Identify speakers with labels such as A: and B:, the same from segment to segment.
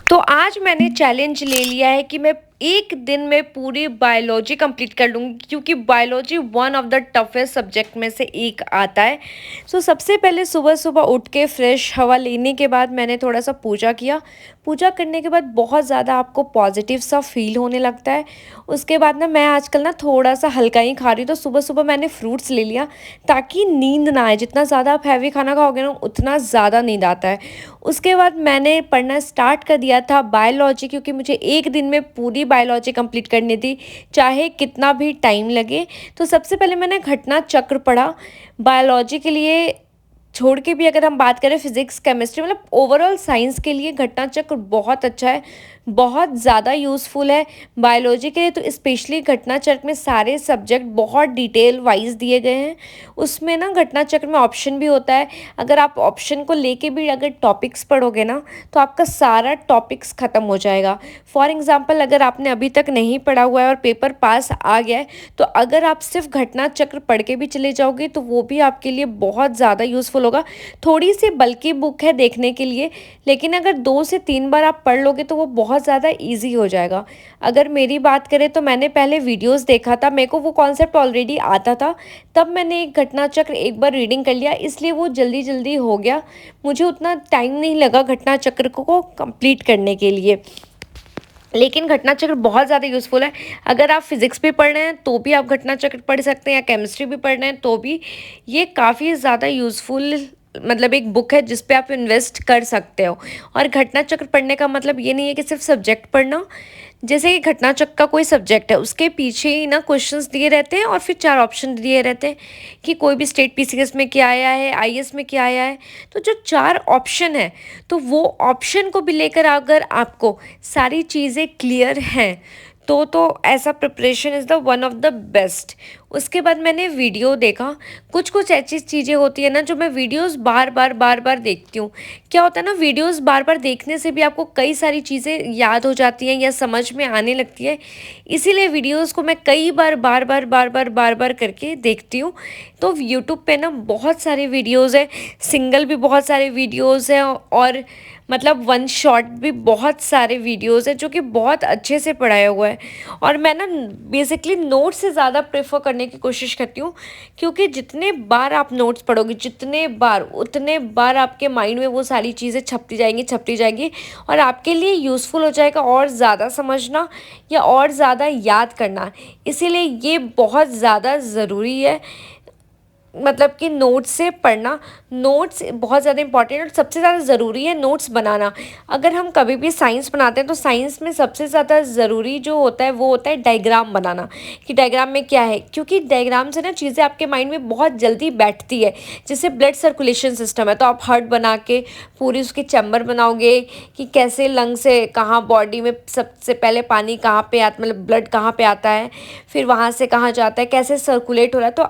A: तो आज मैंने चैलेंज ले लिया है कि मैं एक दिन में पूरी बायोलॉजी कंप्लीट कर लूँगी, क्योंकि biology one of the toughest subject में से एक आता है। सबसे पहले सुबह-सुबह उठ के फ्रेश हवा लेने के बाद मैंने थोड़ा-सा पूजा किया। पूजा करने के बाद बहुत ज़्यादा आपको पॉजिटिव सा फ़ील होने लगता है। उसके बाद ना मैं आजकल ना थोड़ा-सा हल्का ही खा रही हूँ, तो सुबह-सुबह मैंने फ्रूट्स ले लिया ताकि नींद ना आए। जितना ज़्यादा आप हैवी खाना खाओगे ना, उतना ज़्यादा नींद आता है। उसके बाद मैंने पढ़ना स्टार्ट कर दिया था बायोलॉजी, क्योंकि मुझे एक दिन में पूरी बायोलॉजी कंप्लीट करनी थी, चाहे कितना भी टाइम लगे। तो सबसे पहले मैंने घटना चक्र पढ़ा। बायोलॉजी के लिए छोड़ के भी अगर हम बात करें फिज़िक्स, केमिस्ट्री, मतलब ओवरऑल साइंस के लिए घटना चक्र बहुत अच्छा है, बहुत ज़्यादा यूज़फुल है। बायोलॉजी के लिए तो स्पेशली घटना चक्र में सारे सब्जेक्ट बहुत डिटेल वाइज़ दिए गए हैं। उसमें ना घटना चक्र में ऑप्शन भी होता है। अगर आप ऑप्शन को लेके भी अगर टॉपिक्स पढ़ोगे ना, तो आपका सारा टॉपिक्स ख़त्म हो जाएगा। फॉर एग्ज़ाम्पल, अगर आपने अभी तक नहीं पढ़ा हुआ है और पेपर पास आ गया है, तो अगर आप सिर्फ़ घटना चक्र पढ़ के भी चले जाओगे, तो वो भी आपके लिए बहुत ज़्यादा यूज़फुल होगा। थोड़ी-सी बल्की बुक है देखने के लिए, लेकिन अगर 2 से 3 बार आप पढ़ लोगे, तो वो बहुत ज़्यादा ईज़ी हो जाएगा। अगर मेरी बात करें तो मैंने पहले वीडियोज़ देखा था, मेरे को वो कॉन्सेप्ट ऑलरेडी आता था, तब मैंने एक घटना चक्र एक बार रीडिंग कर लिया, इसलिए वो जल्दी-जल्दी हो गया। मुझे उतना टाइम नहीं लगा घटना चक्र को कंप्लीट करने के लिए। लेकिन घटना चक्र बहुत ज़्यादा यूज़फुल है। अगर आप फिज़िक्स भी पढ़ रहे हैं, तो भी आप घटना चक्र पढ़ सकते हैं, या केमिस्ट्री भी पढ़ रहे हैं, तो भी ये काफ़ी ज़्यादा यूज़फुल मतलब एक बुक है जिस पे आप इन्वेस्ट कर सकते हो। और घटना चक्र पढ़ने का मतलब ये नहीं है कि सिर्फ सब्जेक्ट पढ़ना। जैसे कि घटना चक्र का कोई सब्जेक्ट है, उसके पीछे ही ना क्वेश्चंस दिए रहते हैं और फिर 4 ऑप्शन दिए रहते हैं कि कोई भी स्टेट पीसीएस में क्या आया है, आईएएस में क्या आया है। तो जो 4 ऑप्शन है, तो वो ऑप्शन को भी लेकर अगर आपको सारी चीज़ें क्लियर हैं, तो ऐसा preparation is the one of the best. उसके बाद मैंने वीडियो देखा। कुछ-कुछ ऐसी चीज़ें होती है ना, जो मैं वीडियोज़ बार-बार देखती हूँ। क्या होता है ना, वीडियोज़ बार-बार देखने से भी आपको कई सारी चीज़ें याद हो जाती हैं या समझ में आने लगती है। इसीलिए वीडियोज़ को मैं कई बार-बार करके देखती हूँ। तो यूट्यूब पे ना बहुत सारे वीडियोज़ हैं, सिंगल भी बहुत सारे वीडियोज़ हैं, और मतलब वन शॉट भी बहुत सारे वीडियोज़ हैं जो कि बहुत अच्छे से पढ़ाया हुआ है। और मैं ना बेसिकली नोट्स से ज़्यादा प्रेफ़र करने की कोशिश करती हूँ, क्योंकि जितने बार आप नोट्स पढ़ोगे, जितने बार, उतने बार आपके माइंड में वो सारी चीज़ें छपती जाएँगी, और आपके लिए यूज़फुल हो जाएगा और ज़्यादा समझना या और ज़्यादा याद करना। इसीलिए ये बहुत ज़्यादा ज़रूरी है, मतलब कि नोट्स से पढ़ना। नोट्स बहुत ज़्यादा इम्पॉर्टेंट और सबसे ज़्यादा ज़रूरी है नोट्स बनाना। अगर हम कभी भी साइंस बनाते हैं, तो साइंस में सबसे ज़्यादा ज़रूरी जो होता है, वो होता है डायग्राम बनाना, कि डायग्राम में क्या है, क्योंकि डायग्राम से ना चीज़ें आपके माइंड में बहुत जल्दी बैठती है। जैसे ब्लड सर्कुलेशन सिस्टम है, तो आप हार्ट बना के पूरी उसकी चैम्बर बनाओगे कि कैसे लंग से कहाँ बॉडी में सबसे पहले पानी कहाँ पे आता, मतलब ब्लड कहाँ पे आता है, फिर वहाँ से कहाँ जाता है, कैसे सर्कुलेट हो रहा है। तो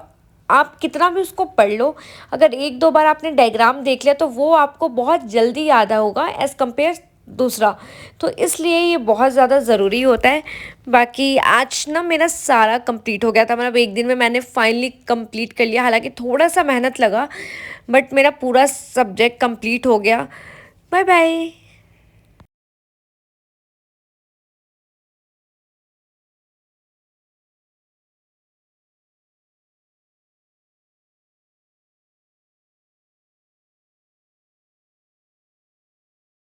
A: आप कितना भी उसको पढ़ लो, अगर 1-2 बार आपने डायग्राम देख लिया, तो वो आपको बहुत जल्दी याद होगा एज़ कम्पेयर दूसरा। तो इसलिए ये बहुत ज़्यादा ज़रूरी होता है। बाकी आज ना मेरा सारा कंप्लीट हो गया था, मतलब एक दिन में मैंने फाइनली कंप्लीट कर लिया। हालाँकि थोड़ा-सा मेहनत लगा, बट मेरा पूरा सब्जेक्ट कंप्लीट हो गया। Bye bye.